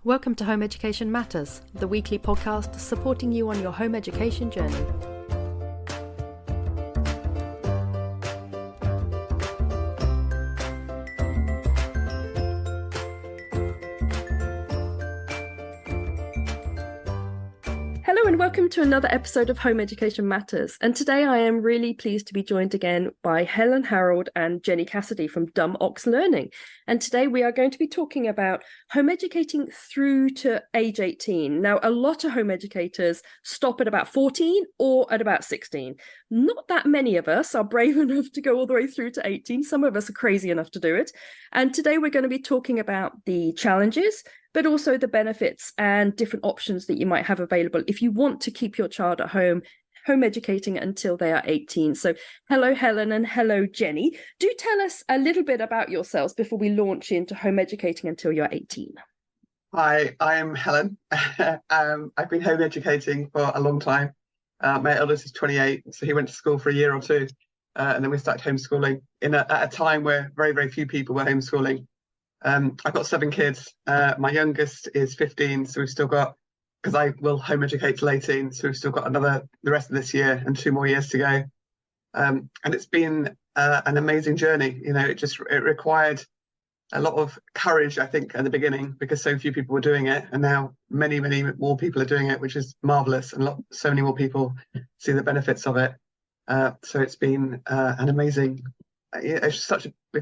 Welcome to Home Education Matters, the weekly podcast supporting you on your home education journey. Hello and welcome to another episode of Home Education Matters. And today I am really pleased to be joined again by Helen, Harold and Jenny Cassidy from Dumb Ox Learning. And today we are going to be talking about home educating through to age 18. Now, a lot of home educators stop at about 14 or at about 16. Not that many of us are brave enough to go all the way through to 18. Some of us are crazy enough to do it. And today we're going to be talking about the challenges, but also the benefits and different options that you might have available if you want to keep your child at home educating until they are 18. So hello, Helen, and hello, Jenny. Do tell us a little bit about yourselves before we launch into home educating until you're 18. Hi, I'm Helen. I've been home educating for a long time. My eldest is 28, so he went to school for a year or two, and then we started homeschooling at a time where very, very few people were homeschooling. I've got 7 kids. My youngest is 15, so we've still got, because I will home educate till 18, so we've still got the rest of this year and 2 more years to go. And it's been an amazing journey. You know, it required a lot of courage, I think, at the beginning, because so few people were doing it, and now many, many more people are doing it, which is marvelous, and so many more people see the benefits of it. So it's been an amazing. It's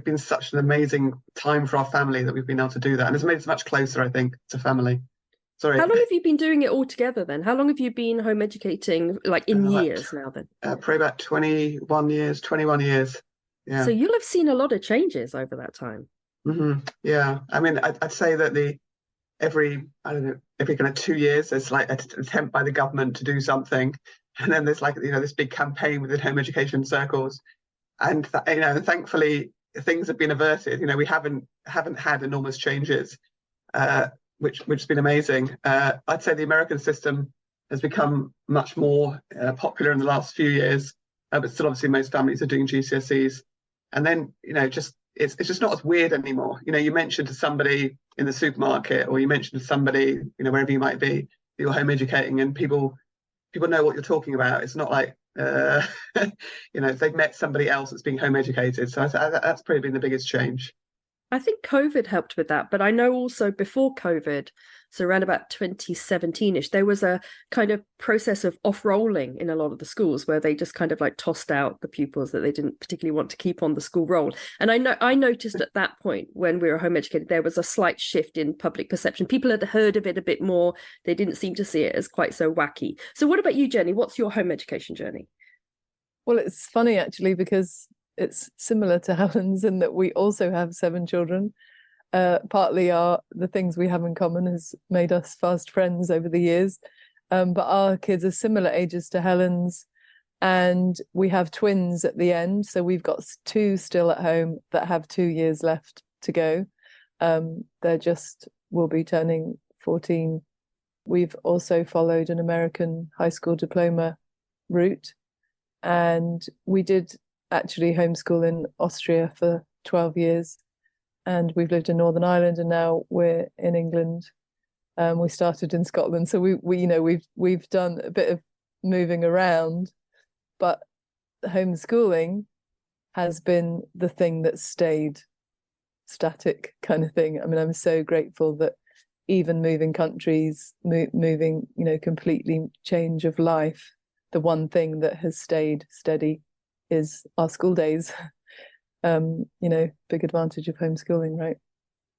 been such an amazing time for our family that we've been able to do that, and it's made us much closer, I think, to family. Sorry. How long have you been doing it all together then? How long have you been home educating, like in years now then? Probably about 21 years. Yeah. So you'll have seen a lot of changes over that time. Mm-hmm. Yeah. I mean, I'd say that every kind of 2 years, there's like an attempt by the government to do something. And then there's this big campaign within home education circles. And, thankfully, things have been averted. We haven't had enormous changes, which has been amazing. I'd say the American system has become much more popular in the last few years, but still, obviously, most families are doing GCSEs. And then, it's just not as weird anymore. You mention to somebody in the supermarket, or you mention to somebody, wherever you might be, that you're home educating, and people know what you're talking about. It's not like they've met somebody else that's being home educated. So that's probably been the biggest change. I think COVID helped with that, but I know also before COVID, so around about 2017-ish, there was a kind of process of off-rolling in a lot of the schools where they just kind of like tossed out the pupils that they didn't particularly want to keep on the school roll. And I noticed at that point when we were home educated, there was a slight shift in public perception. People had heard of it a bit more. They didn't seem to see it as quite so wacky. So what about you, Jenny? What's your home education journey? Well, it's funny actually, because it's similar to Helen's in that we also have 7 children. Partly the things we have in common has made us fast friends over the years. But our kids are similar ages to Helen's, and we have twins at the end. So we've got 2 still at home that have 2 years left to go. Will be turning 14. We've also followed an American high school diploma route, and we did actually homeschool in Austria for 12 years, and we've lived in Northern Ireland, and now we're in England. We started in Scotland, so we've done a bit of moving around, but homeschooling has been the thing that stayed static, kind of thing. I mean, I'm so grateful that even moving countries, moving completely change of life, the one thing that has stayed steady is our school days. Big advantage of homeschooling, right?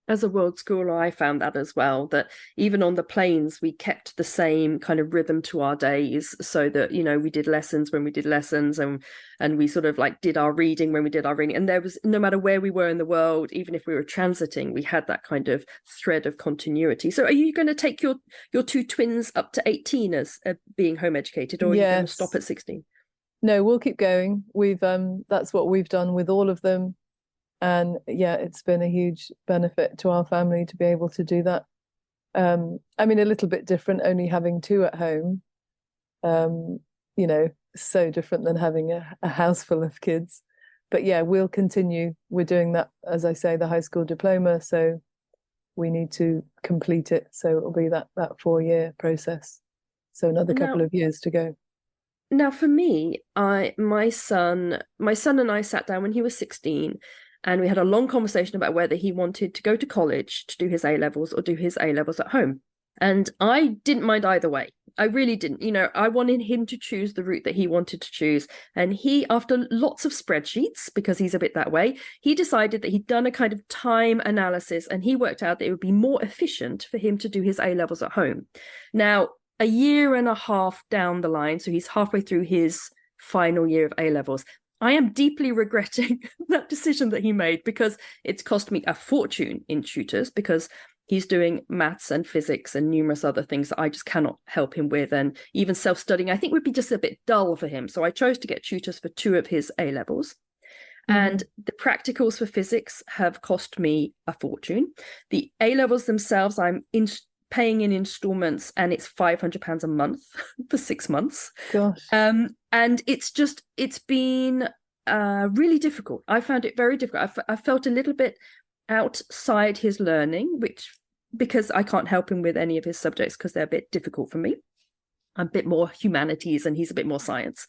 As a world schooler, I found that as well, that even on the planes, we kept the same kind of rhythm to our days, so that, we did lessons when we did lessons, and we sort of like did our reading when we did our reading. And there was, no matter where we were in the world, even if we were transiting, we had that kind of thread of continuity. So are you going to take your 2 twins up to 18 as being home educated, or are you going to stop at 16? No, we'll keep going. We've that's what we've done with all of them. And yeah, it's been a huge benefit to our family to be able to do that. I mean, a little bit different, only having 2 at home. So different than having a house full of kids. But yeah, we'll continue. We're doing that, as I say, the high school diploma. So we need to complete it. So it'll be that 4-year process. So another couple of years to go. Now, for me, my son and I sat down when he was 16, and we had a long conversation about whether he wanted to go to college to do his A-levels or do his A-levels at home. And I didn't mind either way. I really didn't. You know, I wanted him to choose the route that he wanted to choose. And he, after lots of spreadsheets, because he's a bit that way, he decided that he'd done a kind of time analysis, and he worked out that it would be more efficient for him to do his A-levels at home. Now, a year and a half down the line, so he's halfway through his final year of A-levels, I am deeply regretting that decision that he made, because it's cost me a fortune in tutors, because he's doing maths and physics and numerous other things that I just cannot help him with. And even self-studying, I think, would be just a bit dull for him. So I chose to get tutors for 2 of his A-levels. And the practicals for physics have cost me a fortune. The A-levels themselves, I'm paying in installments, and it's £500 a month for 6 months. Gosh. And it's been really difficult. I found it very difficult. I felt a little bit outside his learning, because I can't help him with any of his subjects because they're a bit difficult for me. I'm a bit more humanities and he's a bit more science.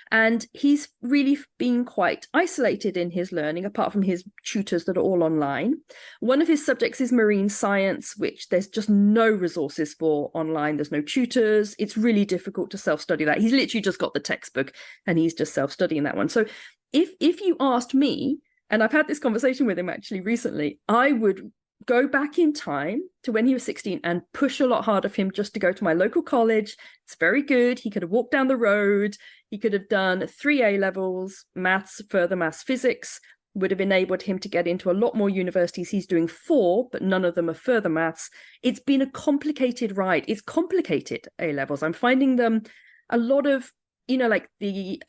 And he's really been quite isolated in his learning, apart from his tutors that are all online. One of his subjects is marine science, which there's just no resources for online. There's no tutors. It's really difficult to self-study that. He's literally just got the textbook and he's just self-studying that one. So if you asked me, and I've had this conversation with him actually recently, I would go back in time to when he was 16 and push a lot harder for him just to go to my local college. It's very good. He could have walked down the road. He could have done 3 A-levels, maths, further maths, physics, would have enabled him to get into a lot more universities. He's doing 4, but none of them are further maths. It's been a complicated ride. It's complicated, A-levels. I'm finding them a lot of, like the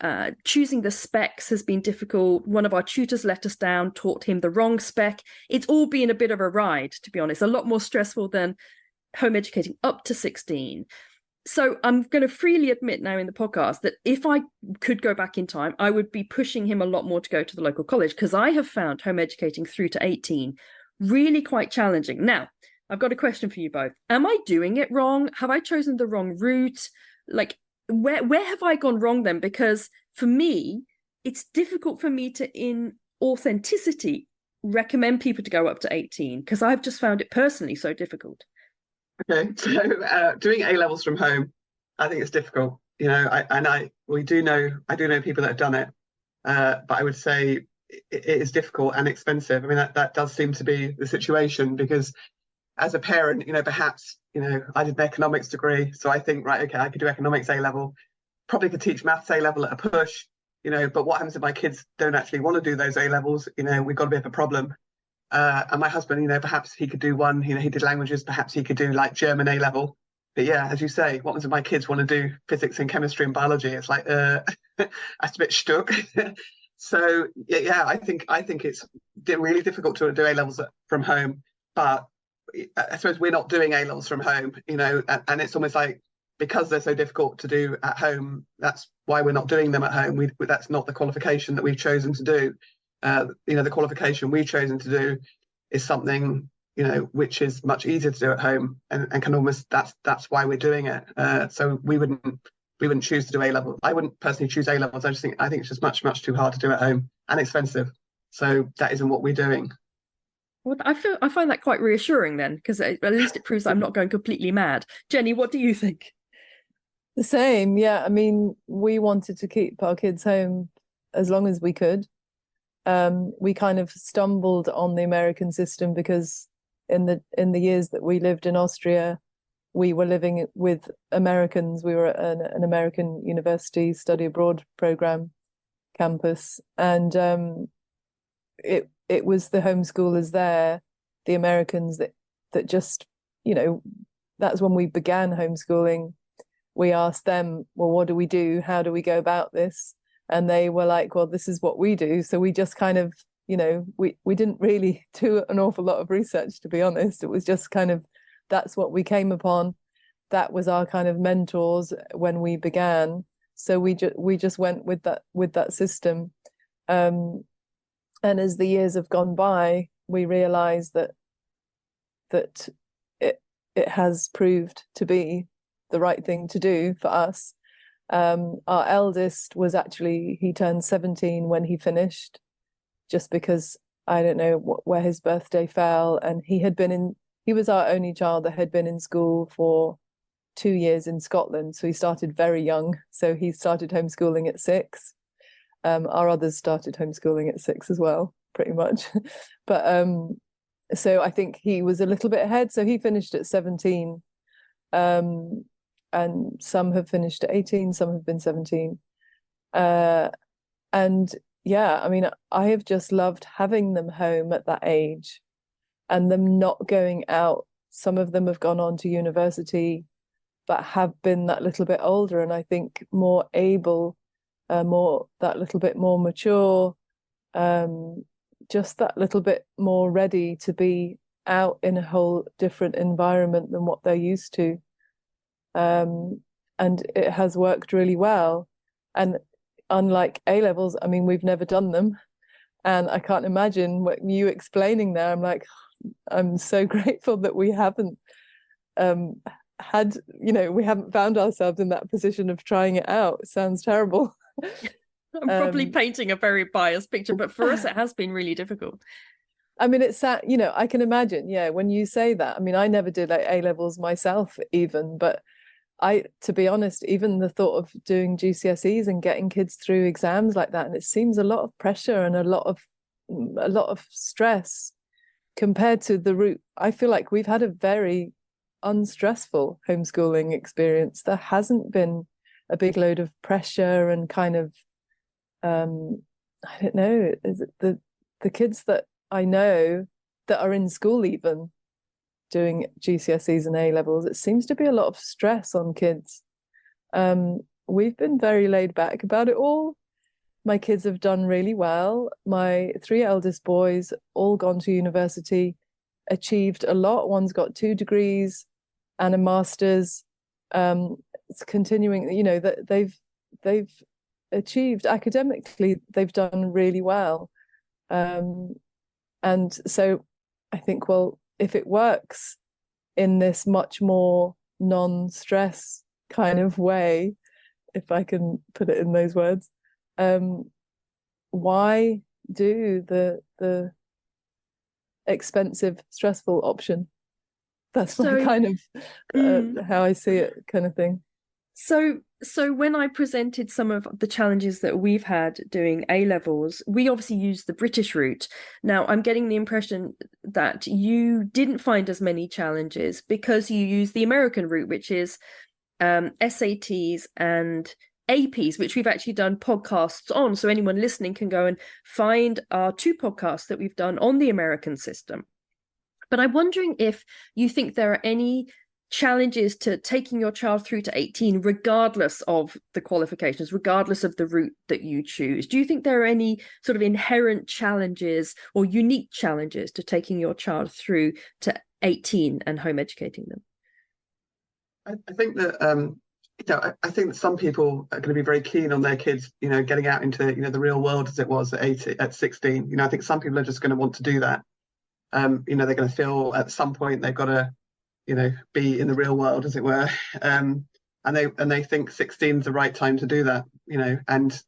choosing the specs has been difficult. One of our tutors let us down, taught him the wrong spec. It's all been a bit of a ride, to be honest, a lot more stressful than home educating up to 16. So I'm going to freely admit now in the podcast that if I could go back in time, I would be pushing him a lot more to go to the local college, because I have found home educating through to 18 really quite challenging. Now, I've got a question for you both. Am I doing it wrong? Have I chosen the wrong route? Like, where have I gone wrong then? Because for me, it's difficult for me to, in authenticity, recommend people to go up to 18, because I've just found it personally so difficult. Okay, so doing A-levels from home, I think it's difficult. I do know people that have done it, but I would say it is difficult and expensive. I mean, that does seem to be the situation, because as a parent, perhaps, I did an economics degree, so I think, right, okay, I could do economics A-level, probably could teach maths A-level at a push, but what happens if my kids don't actually want to do those A-levels? We've got a bit of a problem. And my husband, perhaps he could do one, he did languages, perhaps he could do like German A-level. But yeah, as you say, what happens if my kids want to do physics and chemistry and biology? It's like, that's a bit stuck. So yeah, I think it's really difficult to do A-levels from home, but I suppose we're not doing A-levels from home, and it's almost like, because they're so difficult to do at home, that's why we're not doing them at home. That's not the qualification that we've chosen to do. The qualification we've chosen to do is something, which is much easier to do at home, and can almost, that's why we're doing it. So we wouldn't choose to do A-level. I wouldn't personally choose A-levels. I think it's just much too hard to do at home and expensive. So that isn't what we're doing. Well, I find that quite reassuring then, because at least it proves I'm not going completely mad. Jenny, what do you think? The same, yeah. I mean, we wanted to keep our kids home as long as we could. We kind of stumbled on the American system because in the years that we lived in Austria, we were living with Americans. We were at an American university study abroad program campus, and it was the homeschoolers there, the Americans, that just, that's when we began homeschooling. We asked them, well, what do we do? How do we go about this? And they were like, well, this is what we do. So we just kind of, we didn't really do an awful lot of research, to be honest. It was just kind of, that's what we came upon. That was our kind of mentors when we began. So we just went with that system. And as the years have gone by, we realized that that it has proved to be the right thing to do for us. Our eldest was actually, he turned 17 when he finished, just because I don't know where his birthday fell, and he was our only child that had been in school for 2 years in Scotland, so he started very young. So he started homeschooling at 6. Our others started homeschooling at 6 as well, pretty much. But so I think he was a little bit ahead. So he finished at 17, and some have finished at 18, some have been 17. And yeah, I mean, I have just loved having them home at that age and them not going out. Some of them have gone on to university, but have been that little bit older, and I think more able, that little bit more mature, just that little bit more ready to be out in a whole different environment than what they're used to. And it has worked really well. And unlike A-levels, I mean, we've never done them. And I can't imagine what you explaining there. I'm like, I'm so grateful that we haven't we haven't found ourselves in that position of trying it out. It sounds terrible. I'm probably painting a very biased picture, but for us, it has been really difficult. I mean, it's sad, I can imagine, when you say that. I mean, I never did like A-levels myself even, but to be honest, even the thought of doing GCSEs and getting kids through exams like that, and it seems a lot of pressure and a lot of stress compared to the route. I feel like we've had a very unstressful homeschooling experience. There hasn't been a big load of pressure and kind of I don't know, is it the kids that I know that are in school even doing GCSEs and A-levels, it seems to be a lot of stress on kids. We've been very laid back about it all. My kids have done really well. My 3 eldest boys all gone to university, achieved a lot. One's got 2 degrees and a master's. It's continuing, that they've achieved academically, they've done really well. And so I think, well, if it works in this much more non-stress kind of way, if I can put it in those words, why do the expensive, stressful option? That's my kind of how I see it, kind of thing. So when I presented some of the challenges that we've had doing A-levels, we obviously used the British route. Now, I'm getting the impression that you didn't find as many challenges because you used the American route, which is SATs and APs, which we've actually done podcasts on. So anyone listening can go and find our 2 podcasts that we've done on the American system. But I'm wondering if you think there are any challenges to taking your child through to 18, regardless of the qualifications, regardless of the route that you choose. Do you think there are any sort of inherent challenges or unique challenges to taking your child through to 18 and home educating them? I think that I think that some people are going to be very keen on their kids, getting out into the real world as it was at 16. I think some people are just going to want to do that. They're going to feel at some point they've got to be in the real world, as it were, and they think 16 is the right time to do that, and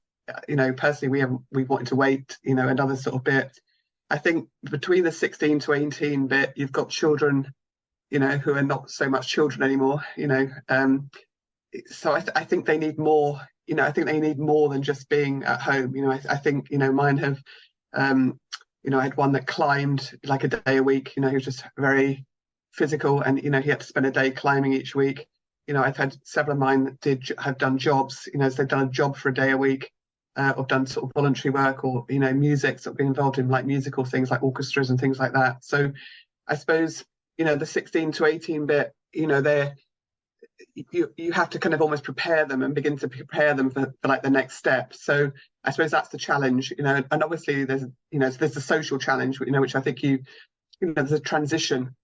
personally we wanted to wait another sort of bit. I think between the 16 to 18 bit, you've got children who are not so much children anymore, so I think they need more. I think they need more than just being at home. I think mine have I had one that climbed like a day a week. He was just very physical, and he had to spend a day climbing each week. I've had several of mine that have done jobs, so they've done a job for a day a week, or done sort of voluntary work, or music, sort of been involved in like musical things like orchestras and things like that. So I suppose the 16 to 18 bit, they're you have to kind of almost prepare them and begin to prepare them for like the next step. So I suppose that's the challenge, and obviously there's the social challenge, which I think there's a transition.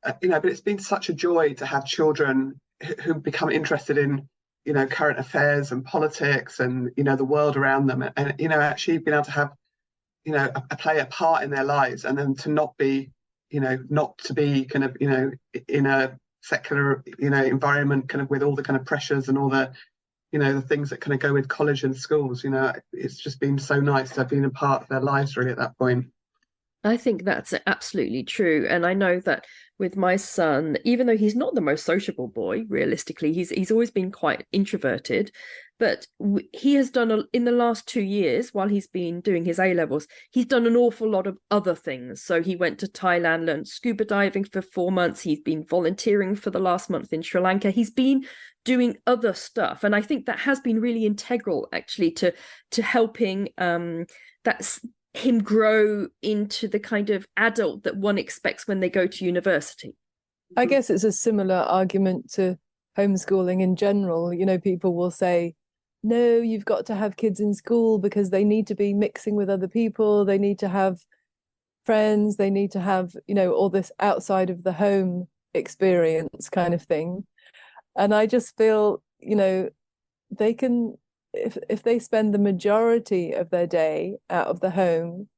But it's been such a joy to have children who become interested in, current affairs and politics and, the world around them, and, actually being able to have, play a part in their lives, and then to not be, not to be kind of, in a secular, environment, kind of with all the kind of pressures and all the, the things that kind of go with college and schools. It's just been so nice to have been a part of their lives really at that point. I think that's absolutely true. And I know that with my son, even though he's not the most sociable boy, realistically, he's always been quite introverted. But he has done, in the last 2 years, while he's been doing his A-levels, he's done an awful lot of other things. So he went to Thailand, learned scuba diving for 4 months. He's been volunteering for the last month in Sri Lanka. He's been doing other stuff. And I think that has been really integral, actually, to helping that's him grow into the kind of adult that one expects when they go to university. I guess it's a similar argument to homeschooling in general. People will say, no, you've got to have kids in school because they need to be mixing with other people. They need to have friends. They need to have, all this outside of the home experience kind of thing. And I just feel, they can, if they spend the majority of their day out of the home,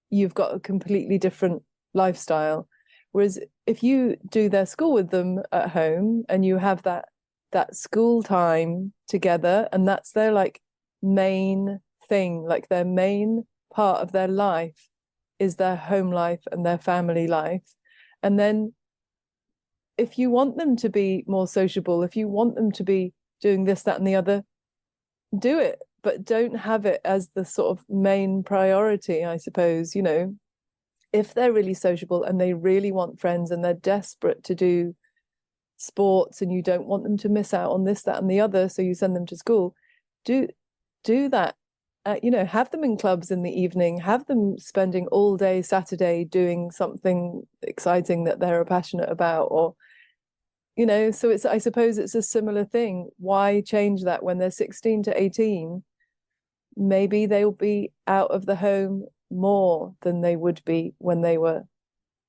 you've got a completely different lifestyle. Whereas if you do their school with them at home and you have that school time together, and that's their like main thing, like their main part of their life is their home life and their family life. And then if you want them to be more sociable, if you want them to be doing this, that, and the other, do it, but don't have it as the sort of main priority, I suppose. If they're really sociable and they really want friends and they're desperate to do sports and you don't want them to miss out on this, that, and the other, so you send them to school, do that. Have them in clubs in the evening, have them spending all day Saturday doing something exciting that they're passionate about, or so I suppose it's a similar thing. Why change that when they're 16 to 18? Maybe they'll be out of the home more than they would be when they were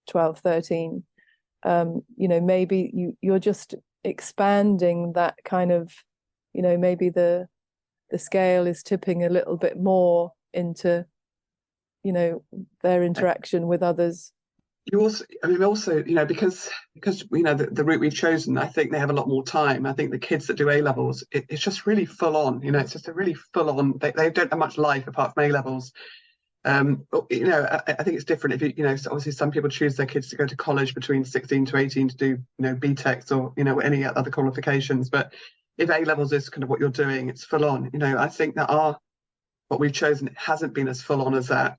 12, 13. Maybe you're just expanding that kind of, maybe the scale is tipping a little bit more into, their interaction with others. You also, because the route we've chosen, I think they have a lot more time. I think the kids that do A-levels, it's just really full on. It's just a really full on. They don't have much life apart from A-levels. I think it's different if so obviously some people choose their kids to go to college between 16 to 18 to do BTECs or any other qualifications. But if A-levels is kind of what you're doing, it's full on. I think that what we've chosen hasn't been as full on as that.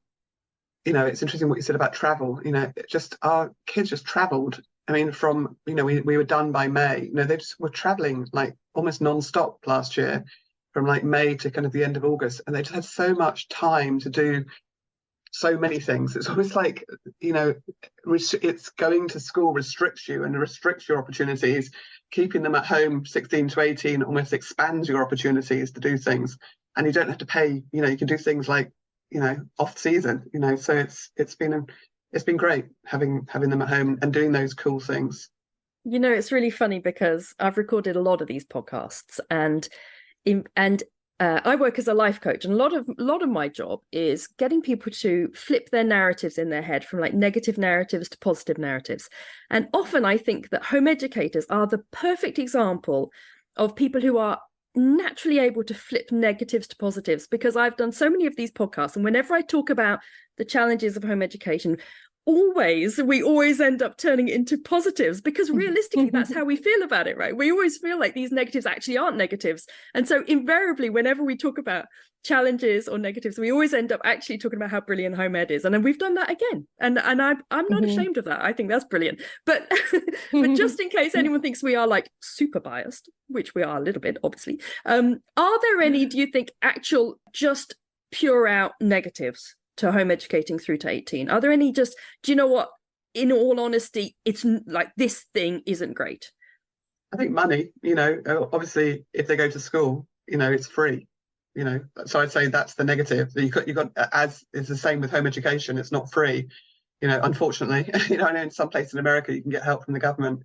It's interesting what you said about travel. Just our kids just traveled. I mean, from we were done by May. They just were traveling like almost non-stop last year, from like May to kind of the end of August, and they just had so much time to do so many things. It's almost like it's going to school restricts you and restricts your opportunities. Keeping them at home 16 to 18 almost expands your opportunities to do things, and you don't have to pay. You can do things like off season, so it's been great having them at home and doing those cool things. It's really funny because I've recorded a lot of these podcasts, and I work as a life coach, and a lot of my job is getting people to flip their narratives in their head from like negative narratives to positive narratives. And often I think that home educators are the perfect example of people who are naturally able to flip negatives to positives, because I've done so many of these podcasts, and whenever I talk about the challenges of home education, we always end up turning it into positives, because realistically that's how we feel about it, right? We always feel like these negatives actually aren't negatives, and so invariably whenever we talk about challenges or negatives, we always end up actually talking about how brilliant home ed is. And then we've done that again, and I'm not ashamed of that. I think that's brilliant. But but just in case anyone thinks we are like super biased, which we are a little bit obviously, are there any, do you think, actual just pure out negatives to home educating through to 18? Are there any just, do you know what, in all honesty, it's like this thing isn't great? I think money, obviously if they go to school, it's free, so I'd say that's the negative. You got as is the same with home education, it's not free, unfortunately. I know in some places in America you can get help from the government.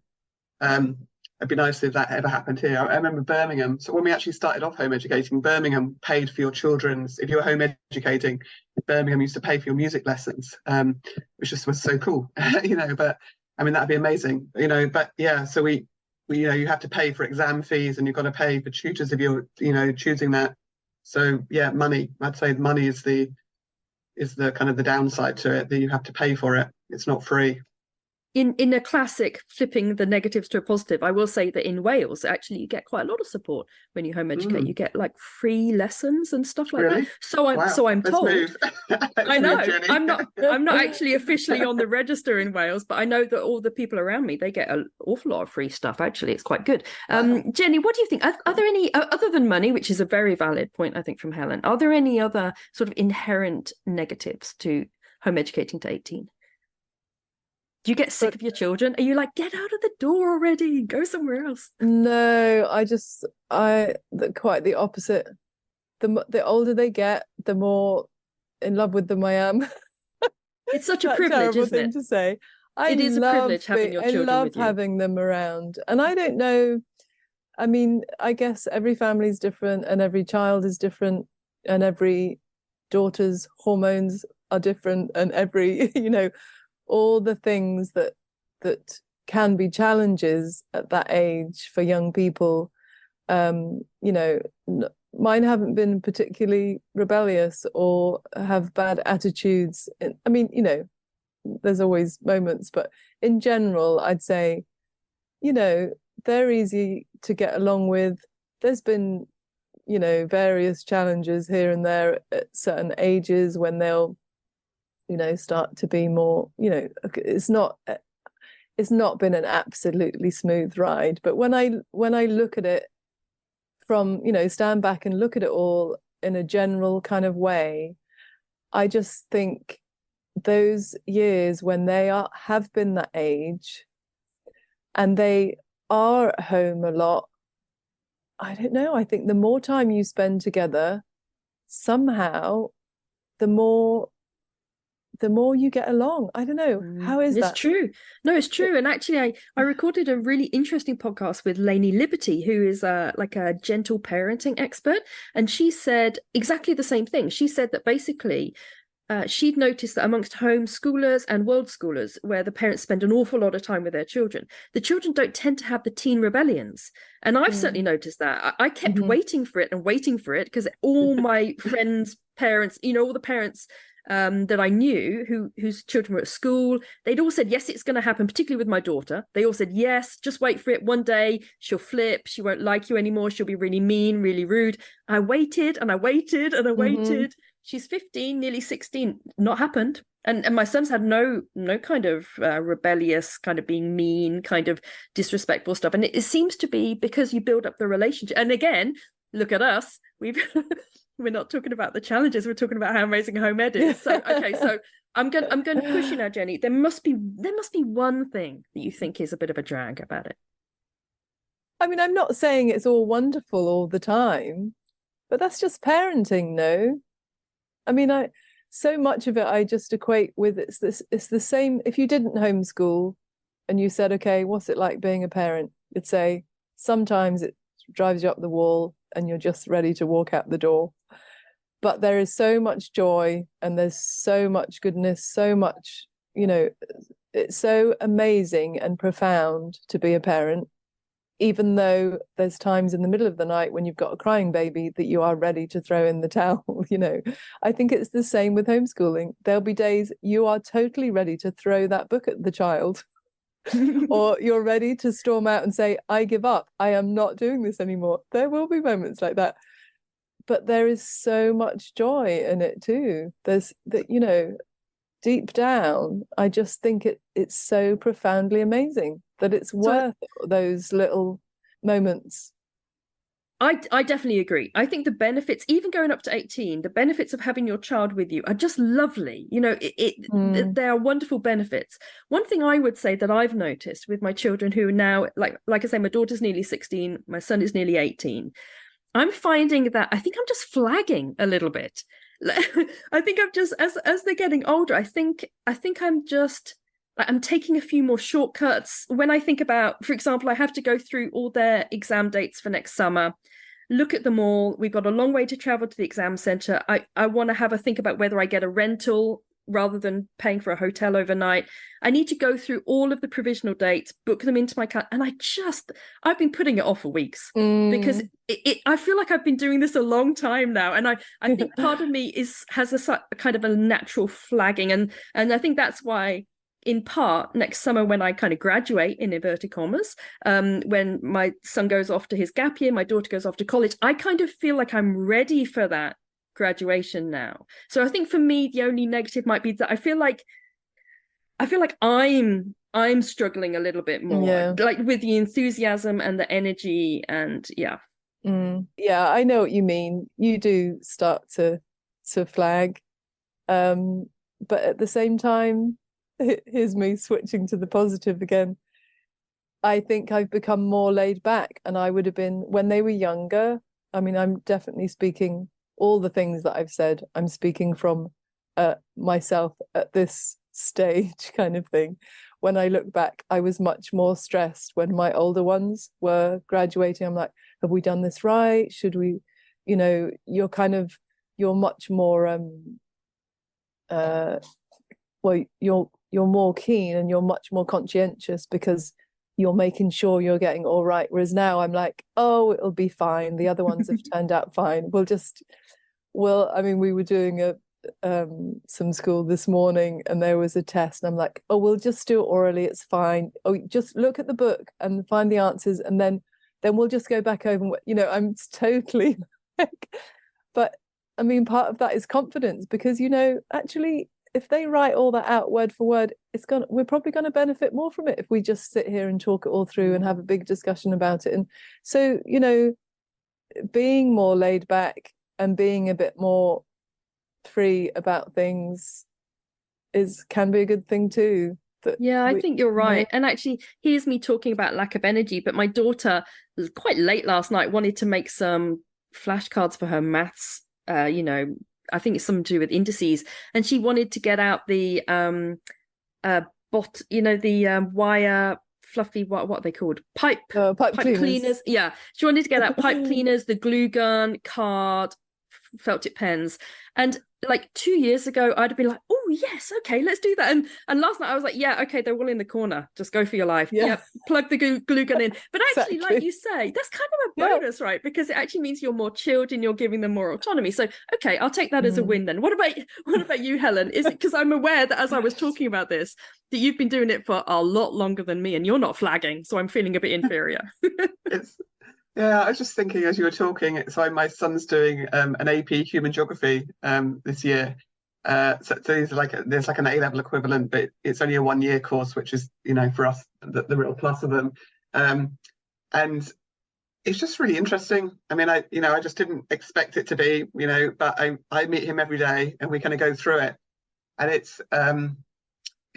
it'd be nice if that ever happened here. I remember Birmingham. So when we actually started off home educating, Birmingham paid for your children's. If you were home educating, Birmingham used to pay for your music lessons, which just was so cool, But I mean, that'd be amazing, But yeah, so we you have to pay for exam fees, and you've got to pay for tutors if you're choosing that. So yeah, money. I'd say money is the kind of the downside to it, that you have to pay for it. It's not free. In a classic flipping the negatives to a positive, I will say that in Wales, actually, you get quite a lot of support when you home educate. You get like free lessons and stuff like that. So I'm told. I know. I'm not actually officially on the register in Wales, but I know that all the people around me, they get an awful lot of free stuff. Actually, it's quite good. Jenny, what do you think? Are there any, other than money, which is a very valid point, I think, from Helen, are there any other sort of inherent negatives to home educating to 18? Do you get sick of your children? Are you like, get out of the door already, go somewhere else? No, quite the opposite. The older they get, the more in love with them I am. It's such a privilege, isn't thing it? To say. It is a privilege having your children with you. I love having them around. And I don't know, I mean, I guess every family is different, and every child is different, and every daughter's hormones are different, and every, all the things that can be challenges at that age for young people. Mine haven't been particularly rebellious or have bad attitudes. I mean, there's always moments, but in general, I'd say, they're easy to get along with. There's been, various challenges here and there at certain ages when they'll start to be more, it's not been an absolutely smooth ride. But when I look at it from, stand back and look at it all in a general kind of way, I just think those years when they have been that age and they are at home a lot, I don't know, I think the more time you spend together, somehow the more you get along. I don't know. How is that? It's true. No, it's true. And actually, I recorded a really interesting podcast with Lainey Liberty, who is like a gentle parenting expert. And she said exactly the same thing. She said that basically she'd noticed that amongst homeschoolers and world schoolers, where the parents spend an awful lot of time with their children, the children don't tend to have the teen rebellions. And I've certainly noticed that. I kept waiting for it because all my friends' parents, all the parents that I knew whose children were at school, they'd all said, yes, it's going to happen, particularly with my daughter. They all said, yes, just wait for it. One day she'll flip. She won't like you anymore. She'll be really mean, really rude. I waited and I waited and I waited. She's 15, nearly 16. Not happened. And my son's had no kind of rebellious, kind of being mean, kind of disrespectful stuff. And it seems to be because you build up the relationship. And again, look at us. We're not talking about the challenges. We're talking about how amazing home ed is. So okay, so I'm going to push you now, Jenny. There must be one thing that you think is a bit of a drag about it. I mean, I'm not saying it's all wonderful all the time, but that's just parenting, no? I mean, so much of it I just equate with it's the same. If you didn't homeschool and you said, okay, what's it like being a parent? You'd say sometimes it drives you up the wall and you're just ready to walk out the door. But there is so much joy and there's so much goodness, so much, it's so amazing and profound to be a parent, even though there's times in the middle of the night when you've got a crying baby that you are ready to throw in the towel. I think it's the same with homeschooling. There'll be days you are totally ready to throw that book at the child or you're ready to storm out and say, I give up. I am not doing this anymore. There will be moments like that. But there is so much joy in it too. There's that, deep down, I just think it's so profoundly amazing that it's worth those little moments. I definitely agree. I think the benefits, even going up to 18, the benefits of having your child with you are just lovely. There are wonderful benefits. One thing I would say that I've noticed with my children who are now, like I say, my daughter's nearly 16, my son is nearly 18. I'm finding that I think I'm just flagging a little bit. I think I'm just, as they're getting older, I think I'm just I'm taking a few more shortcuts. When I think about, for example, I have to go through all their exam dates for next summer, look at them all. We've got a long way to travel to the exam centre. I want to have a think about whether I get a rental rather than paying for a hotel overnight. I need to go through all of the provisional dates, book them into my calendar, and I've been putting it off for weeks because I feel like I've been doing this a long time now, and I think part of me has a kind of a natural flagging, and I think that's why, in part, next summer when I kind of graduate, in inverted commas, when my son goes off to his gap year, my daughter goes off to college, I kind of feel like I'm ready for that graduation now. So I think for me, the only negative might be that I feel like I'm struggling a little bit more, like with the enthusiasm and the energy, and yeah. Yeah, I know what you mean. You do start to flag, but at the same time, here's me switching to the positive again. I think I've become more laid back, and I would have been when they were younger. I mean, I'm definitely speaking all the things that I've said. I'm speaking from myself at this stage kind of thing. When I look back, I was much more stressed when my older ones were graduating. I'm like, have we done this right? Should we, you're much more well, you're more keen and you're much more conscientious because you're making sure you're getting all right. Whereas now I'm like, oh, it'll be fine. The other ones have turned out fine. I mean, we were doing some school this morning and there was a test and I'm like, oh, we'll just do it orally. It's fine. Oh, just look at the book and find the answers. And then we'll just go back over, I'm totally like, but I mean, part of that is confidence because, actually, if they write all that out word for word, we're probably going to benefit more from it if we just sit here and talk it all through and have a big discussion about it. And so, being more laid back and being a bit more free about things can be a good thing too. I think you're right. And actually, here's me talking about lack of energy, but my daughter, quite late last night, wanted to make some flashcards for her maths, I think it's something to do with indices, and she wanted to get out the wire fluffy, what are they called, pipe cleaners. Yeah, she wanted to get out pipe cleaners, the glue gun, card, felt tip pens, and like 2 years ago I'd have been like, oh yes, okay, let's do that, and last night I was like, yeah, okay, they're all in the corner, just go for your life. Plug the glue gun in. But actually, like you say, that's kind of a bonus, right? Because it actually means you're more chilled and you're giving them more autonomy. So okay, I'll take that as a win then. What about you, Helen? Is it because I'm aware that as I was talking about this, that you've been doing it for a lot longer than me and you're not flagging, so I'm feeling a bit inferior? Yeah, I was just thinking as you were talking, so my son's doing an AP Human Geography this year. So there's like an A-level equivalent, but it's only a 1-year course, which is, for us, the real plus of them. And it's just really interesting. I mean, I just didn't expect it to be, but I meet him every day and we kind of go through it. And it's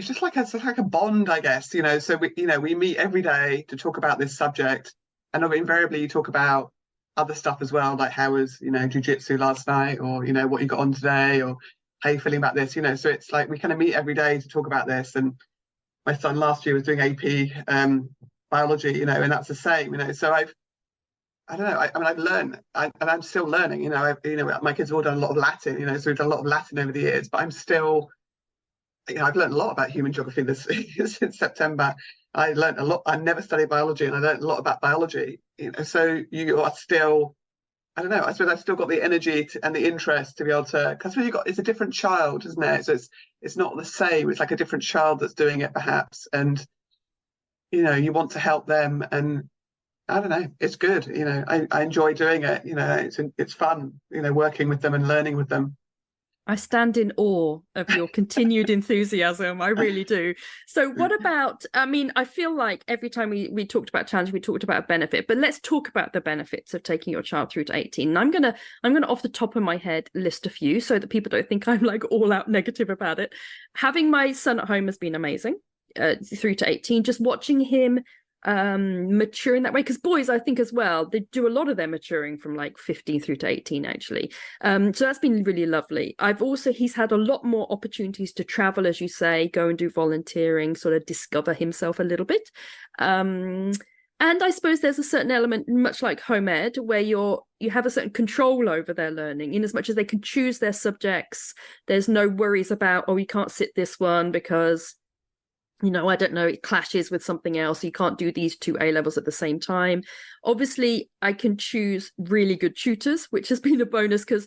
just like a bond, I guess, so we meet every day to talk about this subject. And invariably you talk about other stuff as well, like how was, jiu-jitsu last night, or, what you got on today, or how you feeling about this, so it's like we kind of meet every day to talk about this. And my son last year was doing AP biology, and that's the same, so I don't know, I've learned, and I'm still learning, my kids have all done a lot of Latin, so we've done a lot of Latin over the years, but I'm still, I've learned a lot about human geography since September. I learned a lot. I never studied biology, and I learned a lot about biology. So you are still, I don't know. I suppose I've still got the energy and the interest to be able to. Because it's a different child, isn't it? So it's not the same. It's like a different child that's doing it, perhaps. And you want to help them, and I don't know. It's good. I enjoy doing it. It's fun. Working with them and learning with them. I stand in awe of your continued enthusiasm. I really do. So what about, I mean, I feel like every time we talked about challenge, we talked about a benefit, but let's talk about the benefits of taking your child through to 18. And I'm gonna off the top of my head list a few so that people don't think I'm like all out negative about it. Having my son at home has been amazing through to 18. Just watching him mature in that way, because boys, I think as well, they do a lot of their maturing from like 15 through to 18 actually. So that's been really lovely. He's had a lot more opportunities to travel, as you say, go and do volunteering, sort of discover himself a little bit. And I suppose there's a certain element, much like home ed, where you have a certain control over their learning, in as much as they can choose their subjects. There's no worries about, oh, you can't sit this one because, I don't know, it clashes with something else. You can't do these two A levels at the same time. Obviously, I can choose really good tutors, which has been a bonus because,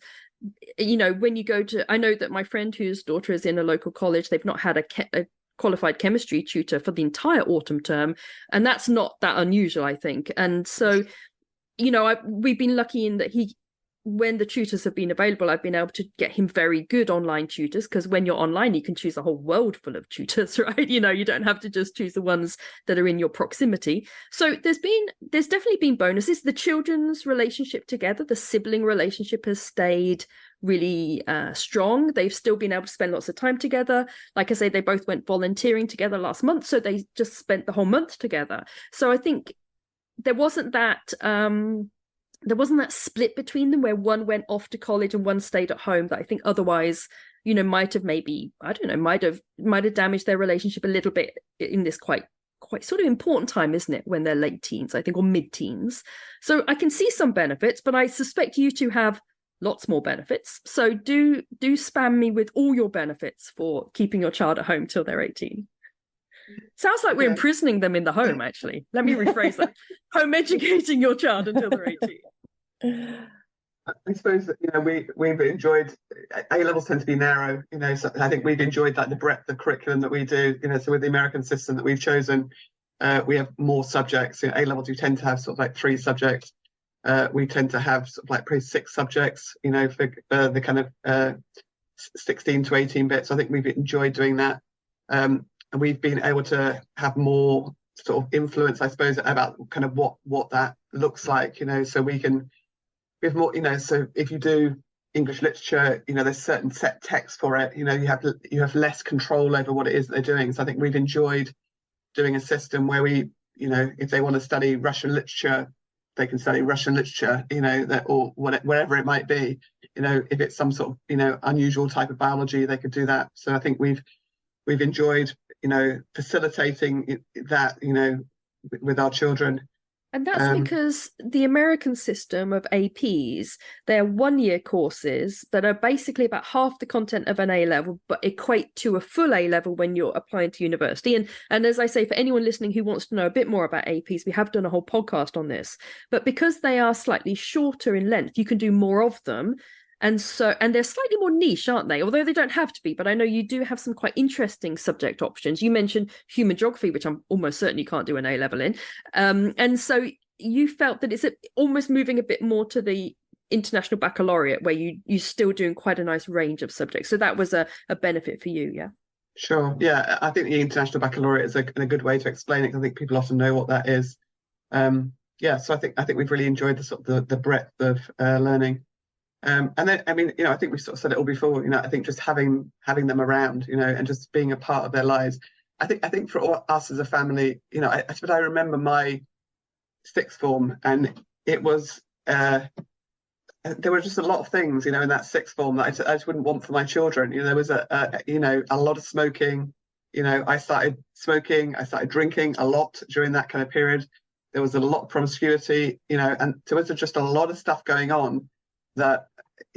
when you go to, I know that my friend whose daughter is in a local college, they've not had a qualified chemistry tutor for the entire autumn term, and that's not that unusual, I think. And so, we've been lucky in that when the tutors have been available, I've been able to get him very good online tutors, because when you're online, you can choose a whole world full of tutors, right? You don't have to just choose the ones that are in your proximity. So there's definitely been bonuses. The children's relationship together, the sibling relationship has stayed really strong. They've still been able to spend lots of time together. Like I say, they both went volunteering together last month, so they just spent the whole month together. So I think there wasn't that split between them where one went off to college and one stayed at home, that I think otherwise, might have maybe, I don't know, might have damaged their relationship a little bit in this quite sort of important time, isn't it, when they're late teens, I think, or mid-teens. So I can see some benefits, but I suspect you two have lots more benefits. So do spam me with all your benefits for keeping your child at home till they're 18. Sounds like we're imprisoning them in the home, actually. Let me rephrase that. Home educating your child until they're 18. I suppose that, we've enjoyed, A levels tend to be narrow, so I think we've enjoyed like the breadth of curriculum that we do, so with the American system that we've chosen, we have more subjects. A levels, you tend to have sort of like 3 subjects. We tend to have sort of like probably 6 subjects, for the kind of 16 to 18 bits. I think we've enjoyed doing that. And we've been able to have more sort of influence, I suppose, about kind of what that looks like, so we have more, so if you do English literature, there's certain set text for it, you have less control over what it is that they're doing. So I think we've enjoyed doing a system where we, if they want to study Russian literature, they can study Russian literature, or whatever it might be. If it's some sort of, unusual type of biology, they could do that. So I think we've enjoyed, facilitating that, with our children. And that's because the American system of APs, they're 1-year courses that are basically about half the content of an A level, but equate to a full A level when you're applying to university. And as I say, for anyone listening who wants to know a bit more about APs, we have done a whole podcast on this. But because they are slightly shorter in length, you can do more of them. And they're slightly more niche, aren't they? Although they don't have to be, but I know you do have some quite interesting subject options. You mentioned human geography, which I'm almost certain you can't do an A level in. And so you felt that it's almost moving a bit more to the international baccalaureate, where you're still doing quite a nice range of subjects. So that was a benefit for you, yeah? Sure. Yeah, I think the international baccalaureate is a good way to explain it, because I think people often know what that is. So I think we've really enjoyed the sort of the breadth of learning. And then, I think we've sort of said it all before, I think just having them around, and just being a part of their lives. I think for us as a family, I suppose I remember my 6th form, and it was, there were just a lot of things, in that 6th form that I just wouldn't want for my children. There was a lot of smoking. I started smoking, I started drinking a lot during that kind of period. There was a lot of promiscuity, and there was just a lot of stuff going on that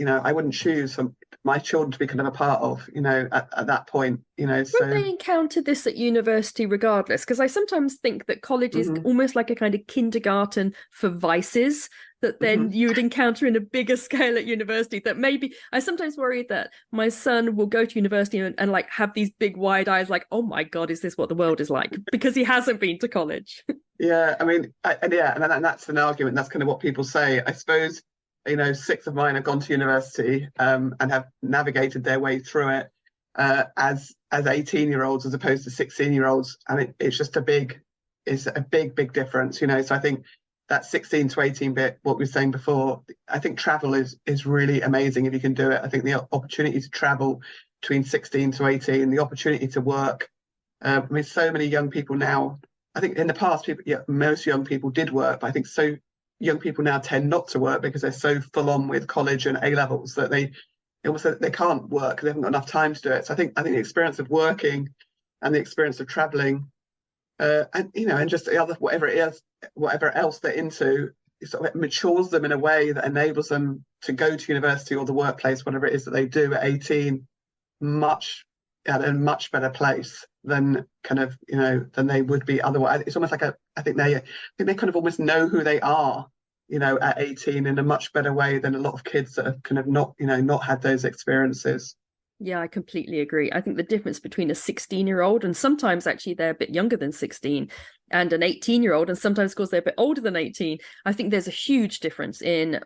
I wouldn't choose for my children to be kind of a part of, at that point, Would they encounter this at university regardless? Because I sometimes think that college is almost like a kind of kindergarten for vices that then you would encounter in a bigger scale at university. That maybe I sometimes worry that my son will go to university and like have these big wide eyes, like, oh my God, is this what the world is like? Because he hasn't been to college. Yeah, and that's an argument. That's kind of what people say. I suppose 6 of mine have gone to university and have navigated their way through it as 18-year-olds as opposed to 16-year-olds, and it's just a big difference. So I think that 16 to 18 bit, what we were saying before, I think travel is really amazing if you can do it. I think the opportunity to travel between 16 to 18, the opportunity to work. So many young people now I think in the past, people, yeah, most young people did work, but I think so young people now tend not to work because they're so full on with college and A levels that they can't work. They haven't got enough time to do it. So I think the experience of working and the experience of traveling, and and just the other whatever it is, whatever else they're into, it sort of matures them in a way that enables them to go to university or the workplace, whatever it is that they do at 18, at a much better place than than they would be otherwise. It's almost like I think they kind of almost know who they are, at 18 in a much better way than a lot of kids that have kind of not had those experiences. Yeah, I completely agree. I think the difference between a 16-year-old, and sometimes actually they're a bit younger than 16, and an 18-year-old, and sometimes, of course, they're a bit older than 18, I think there's a huge difference in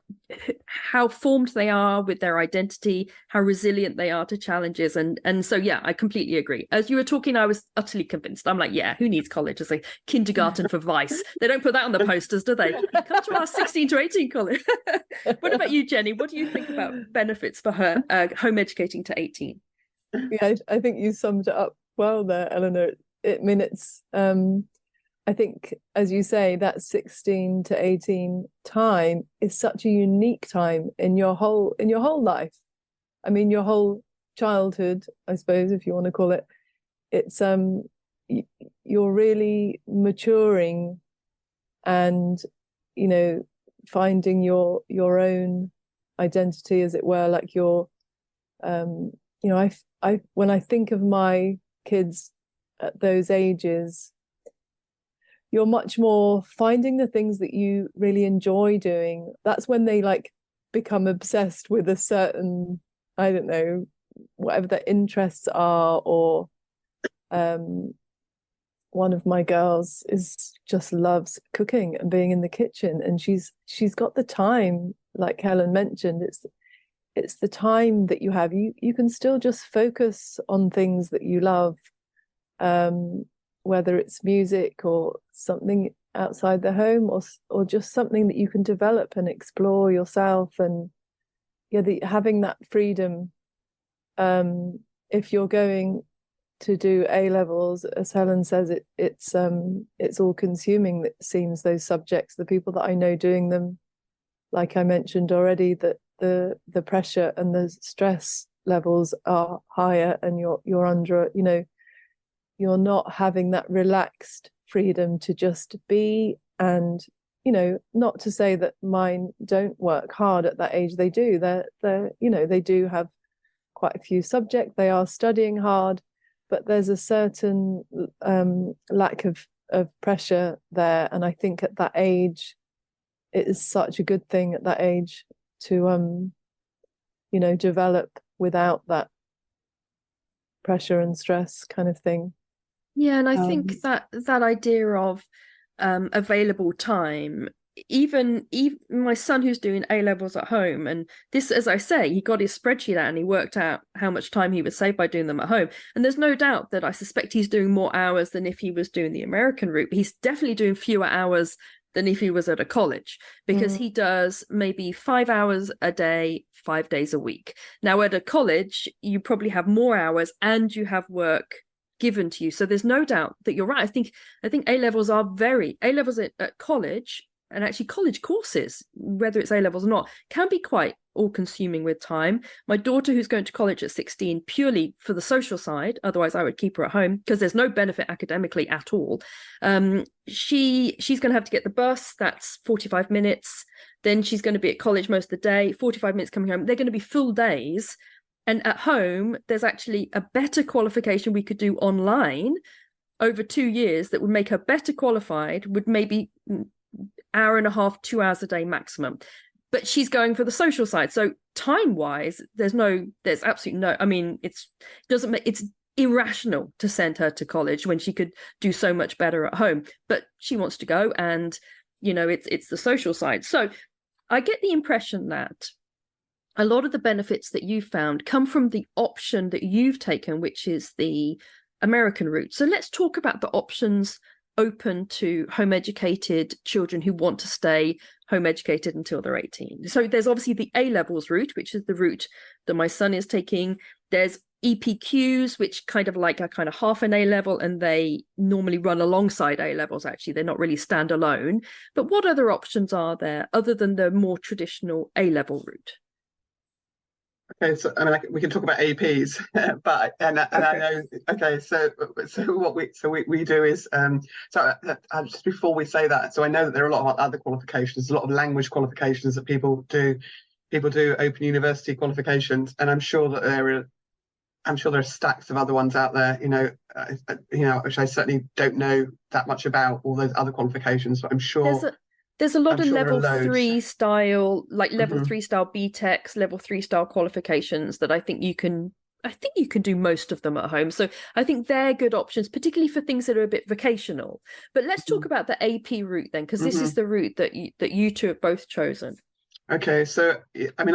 how formed they are with their identity, how resilient they are to challenges. And so, yeah, I completely agree. As you were talking, I was utterly convinced. I'm like, yeah, who needs college? It's like kindergarten for vice. They don't put that on the posters, do they? Come to our 16 to 18 college. What about you, Jenny? What do you think about benefits for her home educating to 18? Yeah, I think you summed it up well there, Eleanor. I mean, it's I think, as you say, that 16 to 18 time is such a unique time in your whole life. I mean, your whole childhood, I suppose, if you want to call it. It's you're really maturing and finding your own identity, as it were. Like you're I when I think of my kids at those ages, you're much more finding the things that you really enjoy doing. That's when they become obsessed with a certain, I don't know, whatever their interests are. Or one of my girls just loves cooking and being in the kitchen, and she's got the time, like Helen mentioned. It's the time that you have. You can still just focus on things that you love, whether it's music or something outside the home, or just something that you can develop and explore yourself. And yeah, having that freedom. If you're going to do A levels, as Helen says, it's all consuming. It seems, those subjects, the people that I know doing them, like I mentioned already, that the pressure and the stress levels are higher, and you're under, you're not having that relaxed freedom to just be. And not to say that mine don't work hard at that age. They do. They do have quite a few subjects. They are studying hard, but there's a certain lack of pressure there. And I think at that age, it is such a good thing at that age to develop without that pressure and stress kind of thing. Yeah, and I think that idea of available time, even my son who's doing A levels at home, and this, as I say, he got his spreadsheet out and he worked out how much time he would save by doing them at home. And there's no doubt that I suspect he's doing more hours than if he was doing the American route, but he's definitely doing fewer hours than if he was at a college, because he does maybe 5 hours a day, 5 days a week. Now at a college, you probably have more hours and you have work given to you. So there's no doubt that you're right. I think A levels at college, and actually college courses, whether it's A levels or not, can be quite all consuming with time. My daughter, who's going to college at 16 purely for the social side, otherwise I would keep her at home because there's no benefit academically at all. She's going to have to get the bus. That's 45 minutes. Then she's going to be at college most of the day, 45 minutes coming home. They're going to be full days. And at home, there's actually a better qualification we could do online over 2 years that would make her better qualified, would maybe hour and a half, 2 hours a day maximum. But she's going for the social side. So time-wise, there's absolutely no, I mean, it's irrational to send her to college when she could do so much better at home. But she wants to go, and, it's the social side. So I get the impression that a lot of the benefits that you've found come from the option that you've taken, which is the American route. So let's talk about the options open to home educated children who want to stay home educated until they're 18. So there's obviously the A levels route, which is the route that my son is taking. There's EPQs, which kind of like are kind of half an A level, and they normally run alongside A levels. Actually, they're not really standalone. But what other options are there other than the more traditional A level route? Okay, so I mean, we can talk about APs, but and I know. Okay, so what we do is just before we say that, so I know that there are a lot of other qualifications, a lot of language qualifications that people do. People do Open University qualifications, and I'm sure there are stacks of other ones out there. Which I certainly don't know that much about all those other qualifications, but I'm sure. There's a lot of level there are 3 style, like level Mhm. 3 style BTECs, level 3 style qualifications that I think you can do most of them at home. So I think they're good options, particularly for things that are a bit vocational. But let's talk about the AP route then, because this is the route that you two have both chosen. Okay, so I mean,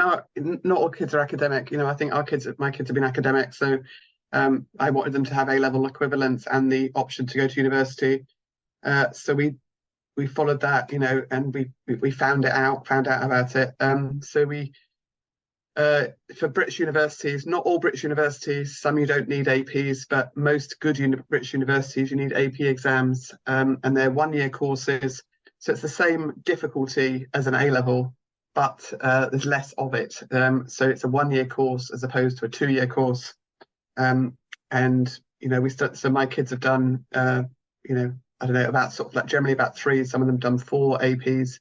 not all kids are academic. I think my kids have been academic, so I wanted them to have A-level equivalents and the option to go to university. So we followed that, and we found out about it. So for British universities, not all British universities, some you don't need APs, but most good British universities you need AP exams, and they're 1-year courses. So it's the same difficulty as an A-level, but there's less of it. So it's a 1-year course as opposed to a 2-year course. And so my kids have done I don't know, about sort of like generally about 3. Some of them done 4 APs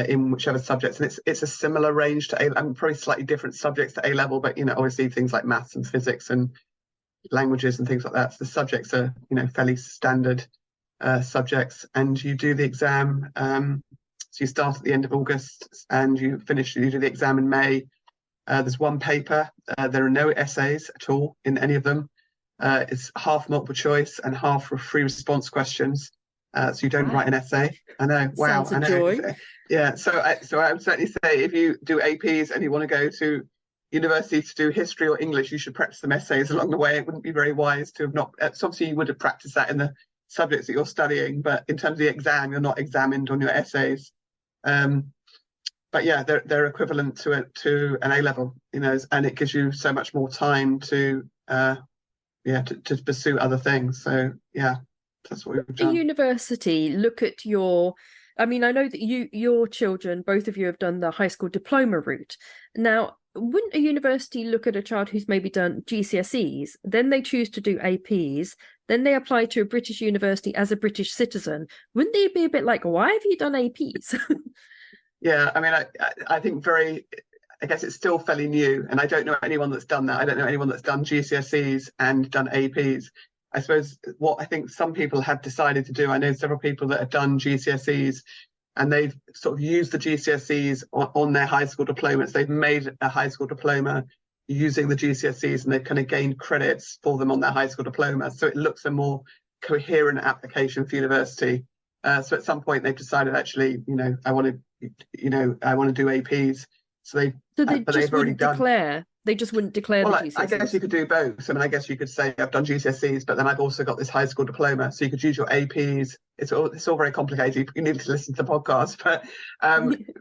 in whichever subjects, and it's a similar range to A. Probably slightly different subjects to A level, but obviously things like maths and physics and languages and things like that. So the subjects are fairly standard subjects, and you do the exam. So you start at the end of August and you do the exam in May. There's 1 paper. There are no essays at all in any of them. It's half multiple choice and half free response questions. So you don't write an essay. I know. Wow. Sounds a joy. Yeah. So I would certainly say if you do APs and you want to go to university to do history or English, you should practice some essays along the way. It wouldn't be very wise to have not. So obviously, you would have practiced that in the subjects that you're studying, but in terms of the exam, you're not examined on your essays. But yeah, they're equivalent to an A level, and it gives you so much more time to pursue other things. So yeah, that's what we've done. The university look at I know that your children, both of you, have done the high school diploma route. Now, wouldn't a university look at a child who's maybe done GCSEs, then they choose to do APs, then they apply to a British university as a British citizen? Wouldn't they be a bit like, why have you done APs? Yeah, I mean, I think I guess it's still fairly new, and I don't know anyone that's done that. I don't know anyone that's done GCSEs and done APs. I suppose what I think some people have decided to do, I know several people that have done GCSEs and they've sort of used the GCSEs on their high school diplomas. They've made a high school diploma using the GCSEs, and they've kind of gained credits for them on their high school diploma. So it looks a more coherent application for university. So at some point they've decided, actually, I want to do APs. So they just wouldn't declare. They just wouldn't declare the GCSEs. I guess you could do both. I mean, I guess you could say I've done GCSEs, but then I've also got this high school diploma. So you could use your APs. It's all very complicated. You need to listen to the podcast,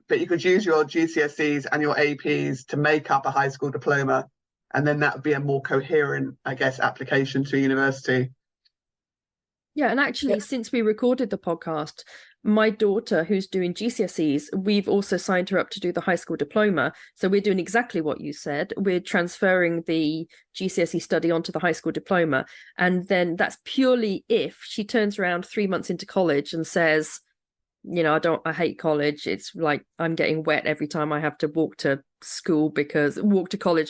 but you could use your GCSEs and your APs to make up a high school diploma, and then that would be a more coherent, I guess, application to university. Yeah, and actually, since we recorded the podcast, my daughter, who's doing GCSEs, we've also signed her up to do the high school diploma. So we're doing exactly what you said. We're transferring the GCSE study onto the high school diploma. And then that's purely if she turns around 3 months into college and says, I hate college. It's like I'm getting wet every time I have to walk to college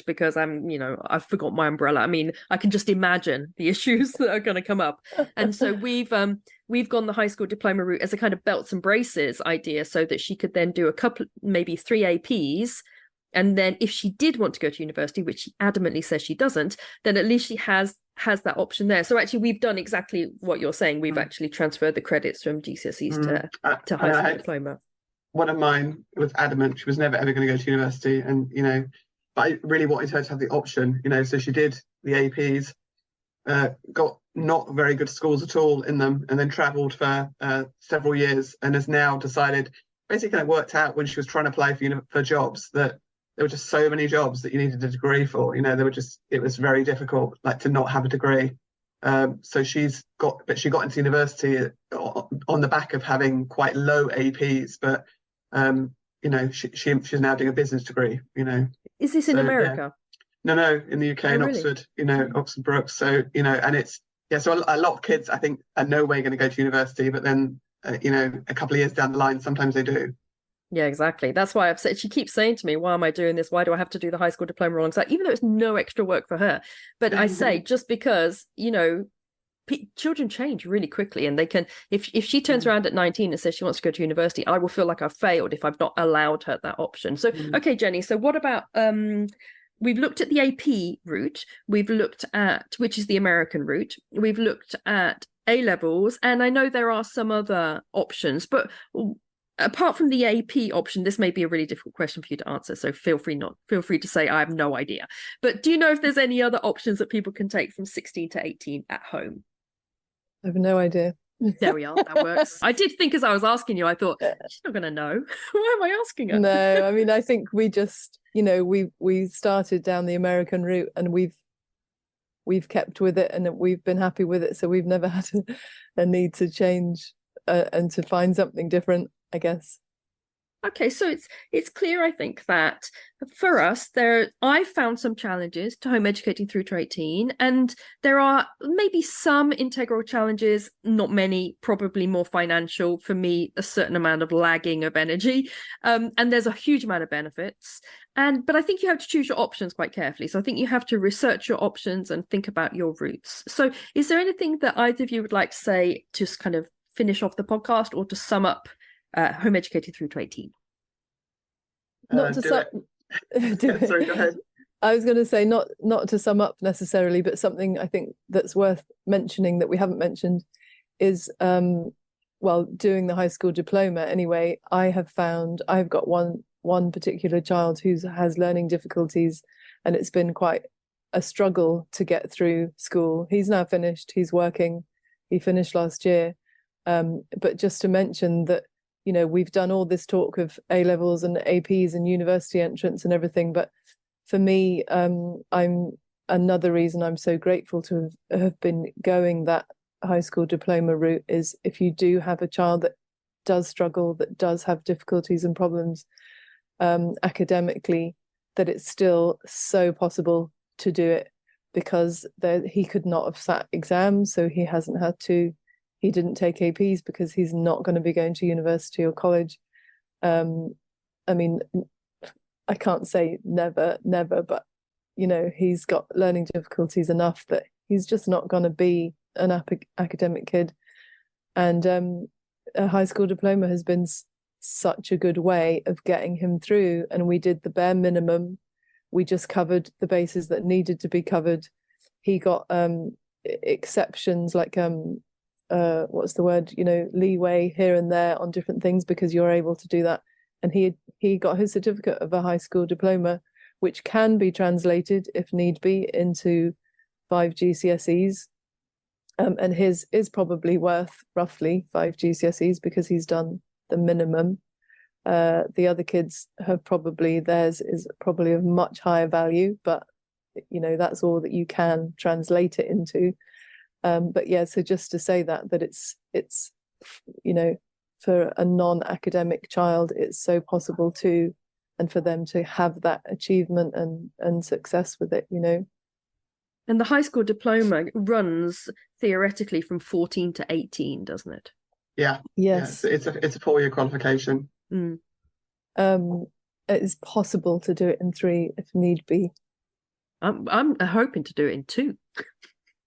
because I've forgot my umbrella. I mean, I can just imagine the issues that are going to come up. And so we've gone the high school diploma route as a kind of belts and braces idea, so that she could then do a couple, maybe 3 APs. And then if she did want to go to university, which she adamantly says she doesn't, then at least she has that option there. So actually, we've done exactly what you're saying. We've actually transferred the credits from GCSEs to high school diploma. One of mine was adamant. She was never ever going to go to university, and but I really wanted her to have the option. So she did the APs, got not very good schools at all in them, and then travelled for several years, and has now decided, basically, it worked out when she was trying to apply for jobs, that there were just so many jobs that you needed a degree for. It was very difficult, like, to not have a degree. So she got into university on the back of having quite low APs, but she's now doing a business degree. Is this in America? Yeah. No, in the UK, in really? Oxford. Oxford Brookes. So and it's so a lot of kids, I think, are no way going to go to university, but then a couple of years down the line, sometimes they do. Yeah, exactly. That's why I've said, she keeps saying to me, why am I doing this? Why do I have to do the high school diploma alongside, even though it's no extra work for her? But I say, just because, children change really quickly, and they can, if she turns around at 19 and says she wants to go to university, I will feel like I've failed if I've not allowed her that option. So, okay, Jenny, so what about, we've looked at the AP route, we've looked at, which is the American route, we've looked at A-levels, and I know there are some other options, but apart from the AP option, this may be a really difficult question for you to answer, so feel free to say I have no idea. But do you know if there's any other options that people can take from 16 to 18 at home? I have no idea. There we are. That works. I did think, as I was asking you, I thought, she's not going to know. Why am I asking her? No, I mean, I think we just, we started down the American route, and we've kept with it, and we've been happy with it. So we've never had a need to change and to find something different, I guess. Okay, so it's clear, I think, that for us, I found some challenges to home educating through to 18, and there are maybe some integral challenges, not many, probably more financial. For me, a certain amount of lagging of energy, and there's a huge amount of benefits. But I think you have to choose your options quite carefully. So I think you have to research your options and think about your routes. So is there anything that either of you would like to say to kind of finish off the podcast, or to sum up home educating through to 18? Not to sum. Sorry, go ahead. I was going to say not to sum up necessarily, but something I think that's worth mentioning that we haven't mentioned is doing the high school diploma anyway. I've got one particular child who has learning difficulties, and it's been quite a struggle to get through school. He's now finished. He's working. He finished last year. But just to mention that, we've done all this talk of A-levels and APs and university entrance and everything. But for me, another reason I'm so grateful to have been going that high school diploma route is, if you do have a child that does struggle, that does have difficulties and problems academically, that it's still so possible to do it, because he could not have sat exams, so he hasn't had to. He didn't take APs because he's not going to be going to university or college. I mean, I can't say never, but, he's got learning difficulties enough that he's just not going to be an academic kid. And a high school diploma has been such a good way of getting him through. And we did the bare minimum. We just covered the bases that needed to be covered. He got exceptions, like what's the word, leeway here and there on different things, because you're able to do that. And he got his certificate of a high school diploma, which can be translated, if need be, into 5 GCSEs. And his is probably worth roughly 5 GCSEs because he's done the minimum. The other kids theirs is probably of much higher value, but that's all that you can translate it into. But yeah, so just to say that it's for a non-academic child, it's so possible to, and for them to have that achievement and success with it, And the high school diploma runs theoretically from 14 to 18, doesn't it? Yeah. Yes. Yeah, it's a 4-year qualification. It's possible to do it in 3 if need be. I'm hoping to do it in 2.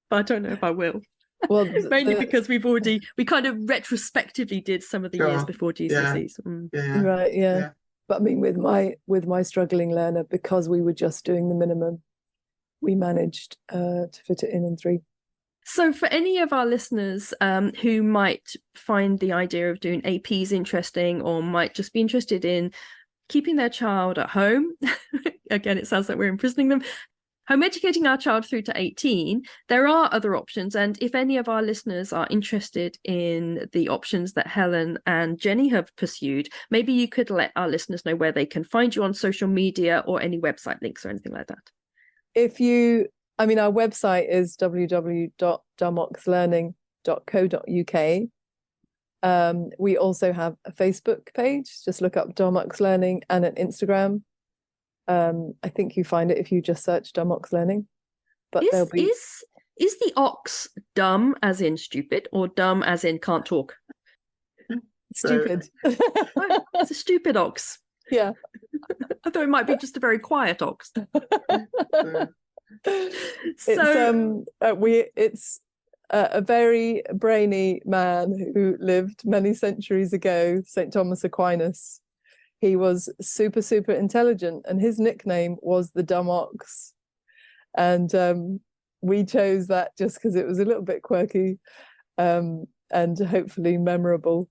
But I don't know if I will. Well, mainly because we kind of retrospectively did some of the years before GCSEs. Yeah. Right, yeah. But I mean, with my struggling learner, because we were just doing the minimum, we managed to fit it in 3. So for any of our listeners who might find the idea of doing APs interesting, or might just be interested in keeping their child at home, again, it sounds like we're imprisoning them, home educating our child through to 18, there are other options. And if any of our listeners are interested in the options that Helen and Jenni have pursued, maybe you could let our listeners know where they can find you on social media or any website links or anything like that. Our website is www.dumoxlearning.co.uk. We also have a Facebook page. Just look up Dumox Learning, and an Instagram. I think you find it if you just search Dumox Learning. But is the ox dumb as in stupid, or dumb as in can't talk? Stupid. Oh, it's a stupid ox. Yeah. I thought it might be just a very quiet ox. It's a very brainy man who lived many centuries ago, St. Thomas Aquinas. He was super, super intelligent, and his nickname was the Dumb Ox. And we chose that just because it was a little bit quirky, and hopefully memorable.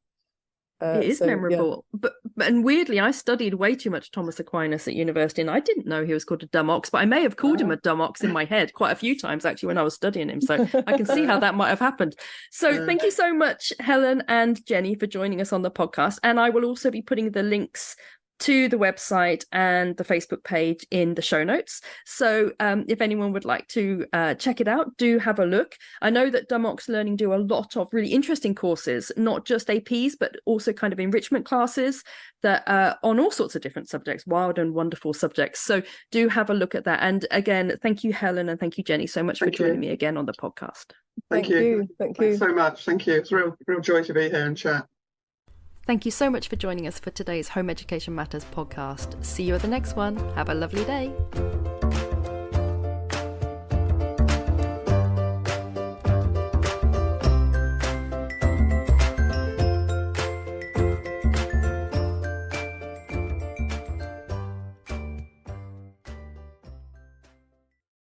It is memorable. Yeah. And weirdly, I studied way too much Thomas Aquinas at university, and I didn't know he was called a dumb ox, but I may have called him a dumb ox in my head quite a few times actually when I was studying him. So I can see how that might have happened. So thank you so much, Helen and Jenni, for joining us on the podcast. And I will also be putting the links to the website and the Facebook page in the show notes. So if anyone would like to check it out, do have a look. I know that Dumox Learning do a lot of really interesting courses, not just APs, but also kind of enrichment classes that are on all sorts of different subjects, wild and wonderful subjects. So do have a look at that. And again, thank you, Helen, and thank you, Jenni, so much for joining me again on the podcast. Thank you. Thanks so much. Thank you. It's a real joy to be here and chat. Thank you so much for joining us for today's Home Education Matters podcast. See you at the next one. Have a lovely day.